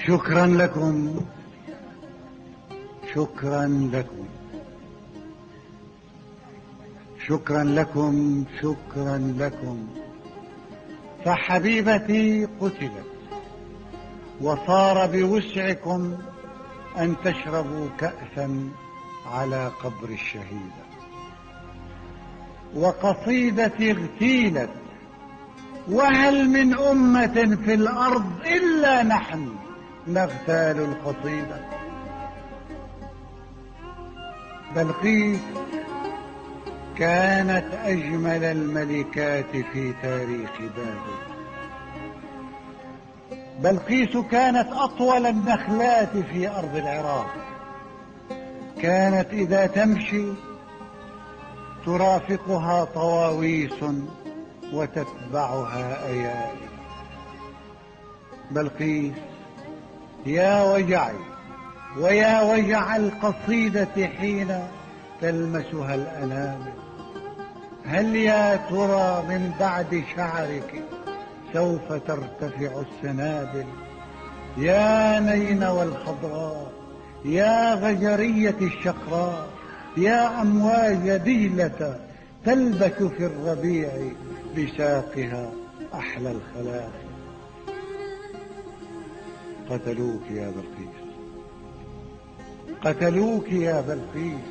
شكرا لكم، شكرا لكم، شكرا لكم، شكرا لكم. فحبيبتي قتلت، وصار بوسعكم أن تشربوا كأسا على قبر الشهيدة. وقصيدتي اغتيلت، وهل من أمة في الأرض إلا نحن نغتال القصيدة. بلقيس كانت أجمل الملكات في تاريخ بابل. بلقيس كانت أطول النخلات في أرض العراق. كانت إذا تمشي ترافقها طواويس وتتبعها أيادي. بلقيس يا وجعي ويا وجع القصيدة حين تلمسها الأنامل. هل يا ترى من بعد شعرك سوف ترتفع السنابل؟ يا نينوى الخضراء، يا غجرية الشقراء، يا أمواج دجلة تلبس في الربيع بساقها أحلى الخلاخ. قتلوك يا بلقيس، قتلوك يا بلقيس.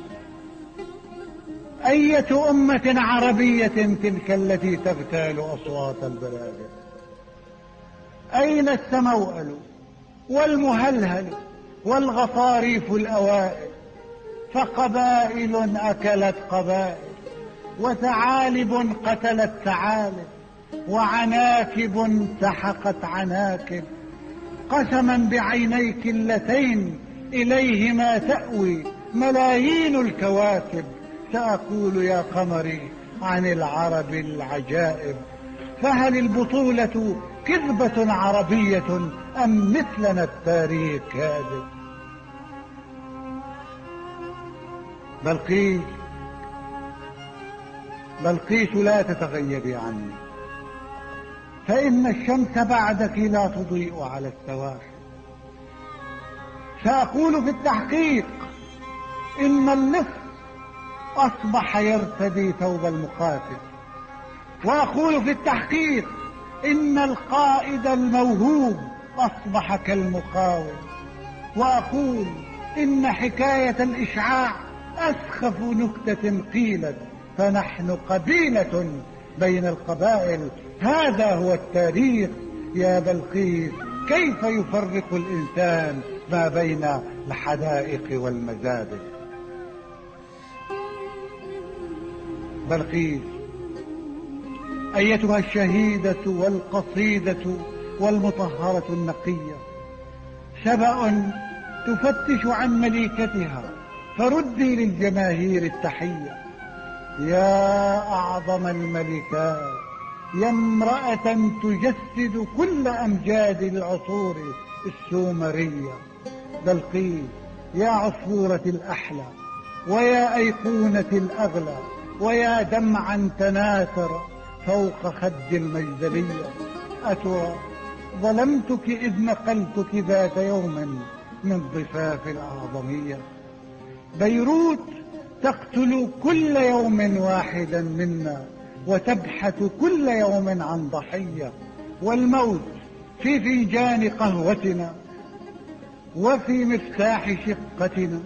أية أمة عربية تلك التي تغتال أصوات البلاد؟ أين السموأل والمهلهل والغطاريف الأوائل؟ فقبائل أكلت قبائل، وثعالب قتلت ثعالب، وعناكب سحقت عناكب. قسما بعينيك اللتين إليهما تأوي ملايين الكواكب، سأقول يا قمري عن العرب العجائب. فهل البطولة كذبة عربية أم مثلنا التاريخ كاذب؟ بلقيس، بلقيس لا تتغيبي عني، فإن الشمس بعدك لا تضيء على السواحل. سأقول في التحقيق إن اللص أصبح يرتدي ثوب المقاتل، وأقول في التحقيق إن القائد الموهوب أصبح كالمقاوم، وأقول إن حكاية الإشعاع أسخف نكتة قيلت، فنحن قبيلة بين القبائل. هذا هو التاريخ يا بلقيس. كيف يفرق الإنسان ما بين الحدائق والمزابل؟ بلقيس أيتها الشهيدة والقصيدة والمطهرة النقية، سبأ تفتش عن مليكتها، فردي للجماهير التحية. يا أعظم الملكات، يا امرأة تجسد كل أمجاد العصور السومرية. بلقيس يا عصفورة الأحلى، ويا أيقونة الأغلى، ويا دمعا تناثر فوق خد المجدلية. أترى ظلمتك إذ نقلتك ذات يوم من ضفاف الأعظمية؟ بيروت تقتل كل يوم واحدا منا، وتبحث كل يوم عن ضحية. والموت في فنجان قهوتنا، وفي مفتاح شقتنا،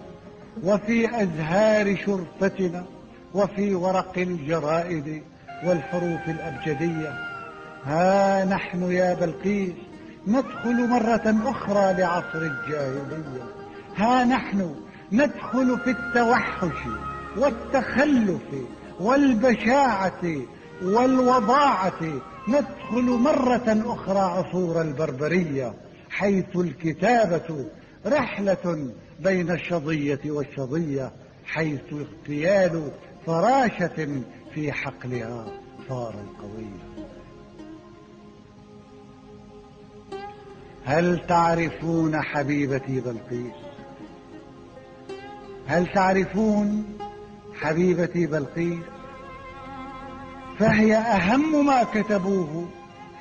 وفي أزهار شرطتنا، وفي ورق الجرائد والحروف الأبجدية. ها نحن يا بلقيس ندخل مرة أخرى لعصر الجاهلية. ها نحن ندخل في التوحش والتخلف والبشاعة والوضاعة. ندخل مرة أخرى عصور البربرية، حيث الكتابة رحلة بين الشظية والشظية، حيث اغتيال فراشة في حقلها صار القوية. هل تعرفون حبيبتي بلقيس؟ هل تعرفون حبيبتي بلقيس؟ فهي أهم ما كتبوه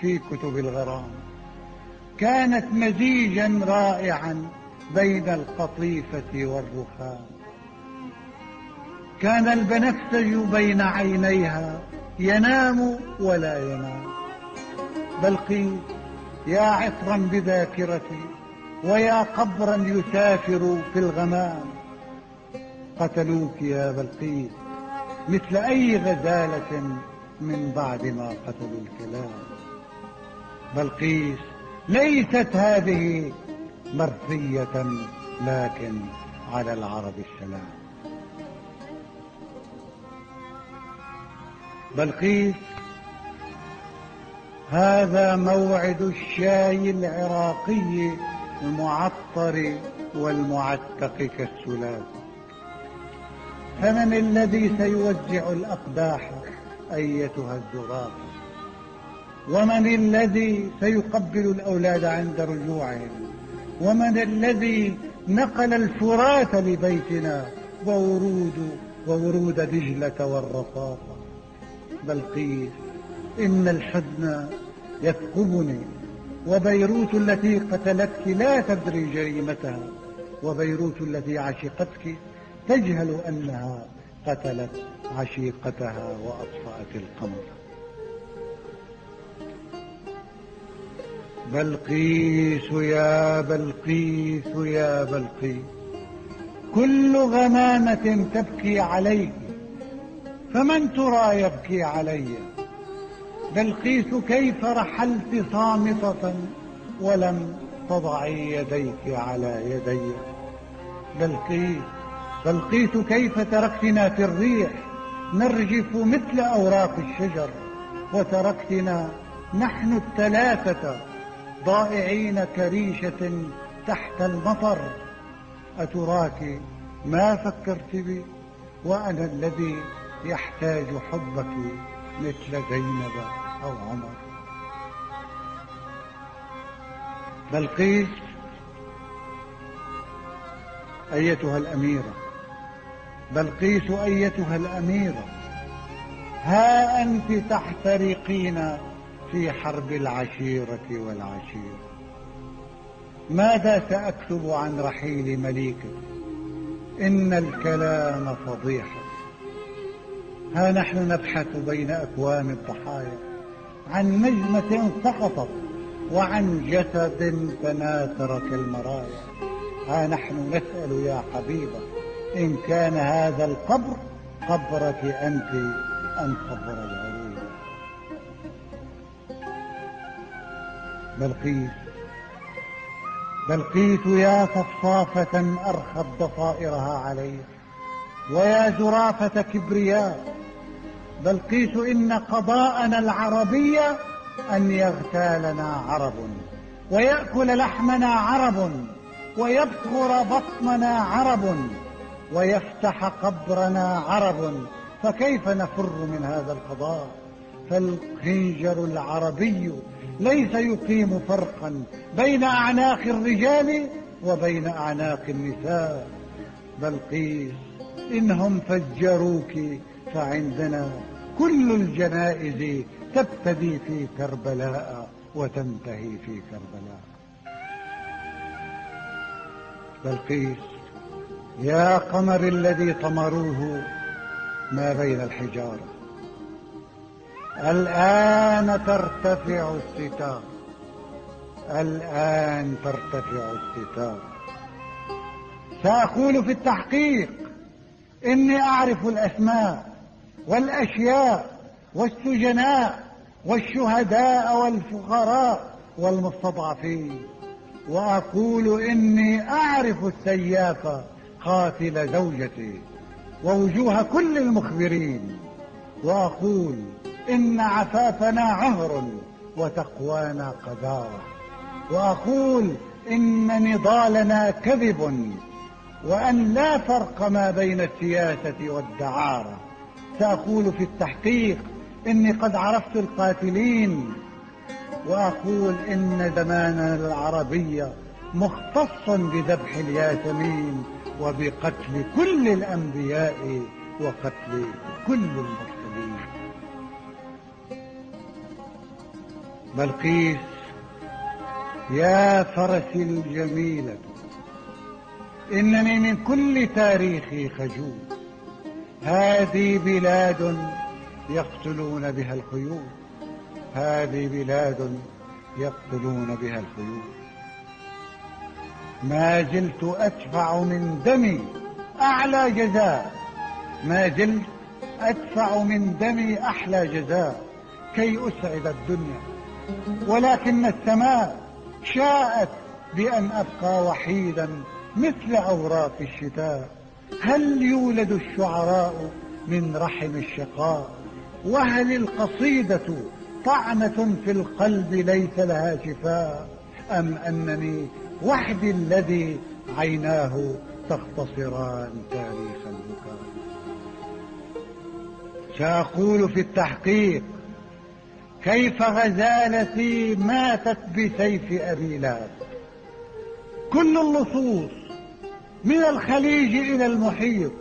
في كتب الغرام. كانت مزيجا رائعا بين القطيفة والرخام. كان البنفسج بين عينيها ينام ولا ينام. بلقيس يا عطرا بذاكرتي، ويا قبرا يسافر في الغمام، قتلوك يا بلقيس مثل أي غزالة من بعد ما قتلوا الكلاب. بلقيس ليست هذه مرثية، لكن على العرب السلام. بلقيس هذا موعد الشاي العراقي المعطر والمعتق كالسلاف. فمن الذي سيوزع الأقداح أيتها الزرافة؟ ومن الذي سيقبل الأولاد عند رجوعهم؟ ومن الذي نقل الفرات لبيتنا وورود دجلة والرصافة؟ بلقيس إن الحزن يثقبني، وبيروت التي قتلتك لا تدري جريمتها، وبيروت التي عشقتك تجهل أنها قتلت عشيقتها وأطفأت القمر. بلقيس يا بلقيس يا بلقيس، كل غمامة تبكي عليك، فمن ترى يبكي علي؟ بلقيس كيف رحلت صامتة ولم تضعي يديك على يدي؟ بلقيس كيف تركتنا في الريح نرجف مثل أوراق الشجر، وتركتنا نحن الثلاثة ضائعين كريشة تحت المطر؟ أتراك ما فكرت بي وأنا الذي يحتاج حبك مثل زينب أو عمر؟ بلقيس أيتها الأميرة، بلقيس أيتها الأميرة، ها أنت تحترقين في حرب العشيرة والعشيرة. ماذا سأكتب عن رحيل مليكة؟ إن الكلام فضيحة. ها نحن نبحث بين أكوام الضحايا عن نجمة سقطت وعن جسد تناثر كالمرايا. ها نحن نسأل يا حبيبة إن كان هذا القبر قبرك أنت أم قبر العروس؟ بلقيس يا صفصافة أرخت ضفائرها عليه، ويا زرافة كبرياء. بلقيس إن قضاءنا العربي أن يغتالنا عرب، ويأكل لحمنا عرب، ويبخر بطننا عرب، ويفتح قبرنا عرب، فكيف نفر من هذا القضاء؟ فالخنجر العربي ليس يقيم فرقا بين أعناق الرجال وبين أعناق النساء. بلقيس إنهم فجروك فعندنا كل الجنائز تبتدي في كربلاء وتنتهي في كربلاء. بلقيس يا قمر الذي طمروه ما بين الحجارة، الآن ترتفع الستار، الآن ترتفع الستار. سأقول في التحقيق إني أعرف الأسماء والأشياء والسجناء والشهداء والفقراء والمستضعفين، وأقول إني أعرف السياف قاتل زوجتي ووجوه كل المخبرين، وأقول إن عفافنا عهر وتقوانا قذارة، وأقول إن نضالنا كذب، وأن لا فرق ما بين السياسة والدعارة. سأقول في التحقيق إني قد عرفت القاتلين، وأقول إن زماننا العربي مختص بذبح الياسمين وبقتل كل الأنبياء وقتل كل المرسلين. يا فرسي الجميلة إنني من كل تاريخي خجول. هذه بلاد يقتلون بها الخيول، هذه بلاد يقتلون بها الخيول. ما زلت أدفع من دمي أعلى جزاء، ما زلت أدفع من دمي أحلى جزاء كي أسعد الدنيا، ولكن السماء شاءت بأن أبقى وحيدا مثل أوراق الشتاء. هل يولد الشعراء من رحم الشقاء؟ وهل القصيدة طعنة في القلب ليس لها شفاء؟ أم أنني وحدي الذي عيناه تختصران تاريخ البكاء؟ سأقول في التحقيق كيف غزالتي ماتت بسيف أبي لهب. كل اللصوص من الخليج إلى المحيط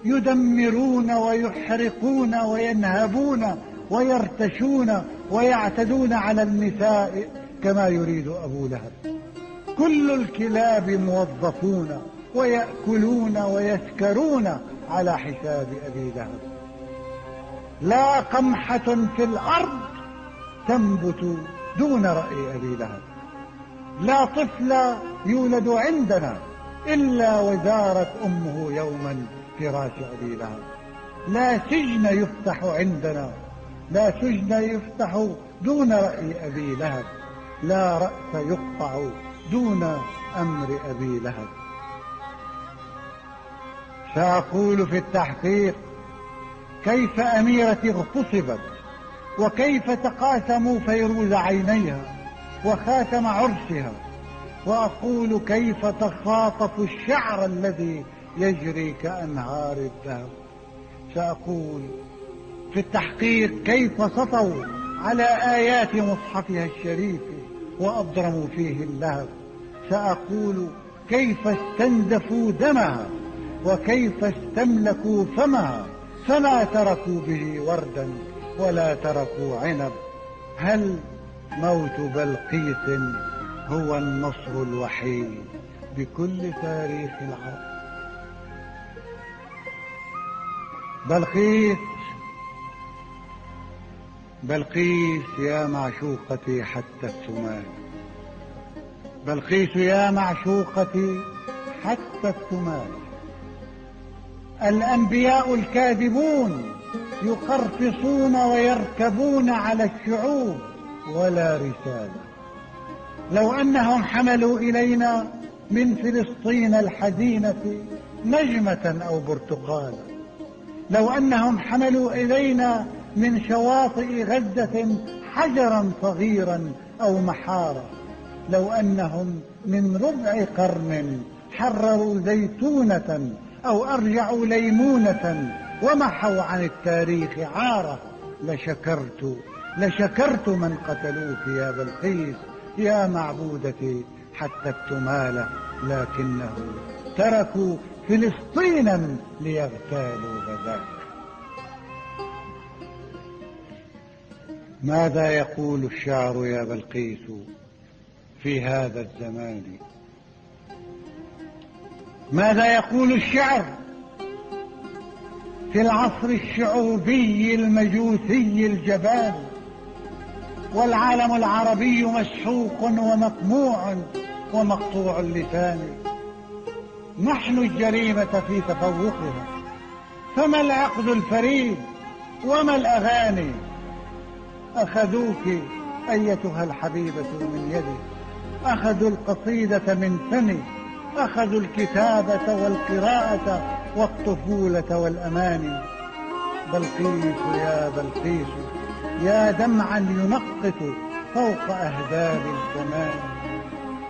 يدمرون ويحرقون وينهبون ويرتشون ويعتدون على النساء كما يريد أبو لهب. كل الكلاب موظفون ويأكلون ويسكرون على حساب أبي لهب. لا قمحة في الأرض تنبت دون رأي أبي لهب. لا طفل يولد عندنا إلا وزارت أمه يوما فراش أبي لهب. لا سجن يفتح عندنا، لا سجن يفتح دون رأي أبي لهب. لا رأس يقطع دون أمر أبي لهب. سأقول في التحقيق كيف أميرة اغتصبت، وكيف تقاسموا فيروز عينيها وخاتم عرسها. وأقول كيف تخاطف الشعر الذي يجري كأنهار الذهب. سأقول في التحقيق كيف سطوا على آيات مصحفها الشريف وأضرموا فيه اللهب. سأقول كيف استنزفوا دمها وكيف استملكوا فمها، فلا تركوا به وردا ولا تركوا عنب. هل موت بلقيس هو النصر الوحيد بكل تاريخ العرب؟ بلقيس يا معشوقتي حتى السمال، بلقيس يا معشوقتي حتى السمال. الأنبياء الكاذبون يقرفصون ويركبون على الشعوب ولا رسالة. لو أنهم حملوا إلينا من فلسطين الحزينة نجمة أو برتقالا، لو أنهم حملوا إلينا من شواطئ غزة حجرا صغيرا أو محارة، لو أنهم من ربع قرن حرروا زيتونة أو أرجعوا ليمونة ومحوا عن التاريخ عارة، لشكرت من قتلوك يا بلقيس يا معبودتي حتى التمال. لكنه تركوا فلسطينا ليغتالوا غزاك. ماذا يقول الشعر يا بلقيس في هذا الزمان؟ ماذا يقول الشعر في العصر الشعوبي المجوسي الجبان والعالم العربي مسحوق ومقموع ومقطوع اللسان؟ نحن الجريمة في تفوقها، فما العقد الفريد وما الأغاني؟ أخذوك أيتها الحبيبة من يدي، أخذوا القصيدة من فمي، أخذوا الكتابة والقراءة والطفولة والأماني. بلقيس يا بلقيس يا دمعا ينقط فوق أهداب الزمان،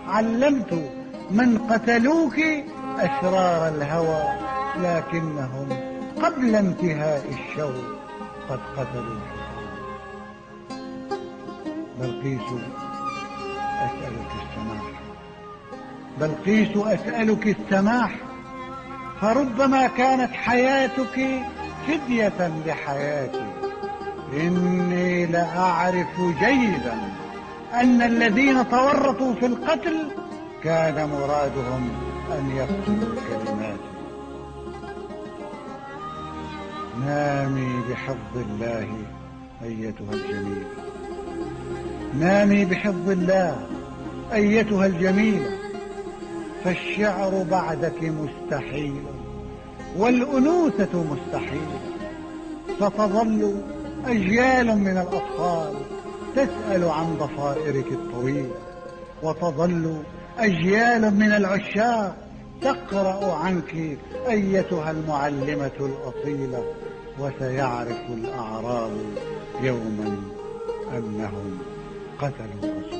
علمت من قتلوك أسرار الهوى، لكنهم قبل انتهاء الشوق قد قتلوا. بلقيس أسألك السماح، بلقيس أسألك السماح، فربما كانت حياتك فدية لحياتي. إني لأعرف جيدا أن الذين تورطوا في القتل كان مرادهم أن يقتلوا الكلمات. نامي بحفظ الله أيتها الجميلة، نامي بحفظ الله أيتها الجميلة، فالشعر بعدك مستحيل والأنوثة مستحيلة. ستظل أجيال من الأطفال تسأل عن ضفائرك الطويلة، وتظل أجيال من العشاق تقرأ عنك أيتها المعلمة الأصيلة. وسيعرف الأعراب يوما أنهم قتلوا رسولا.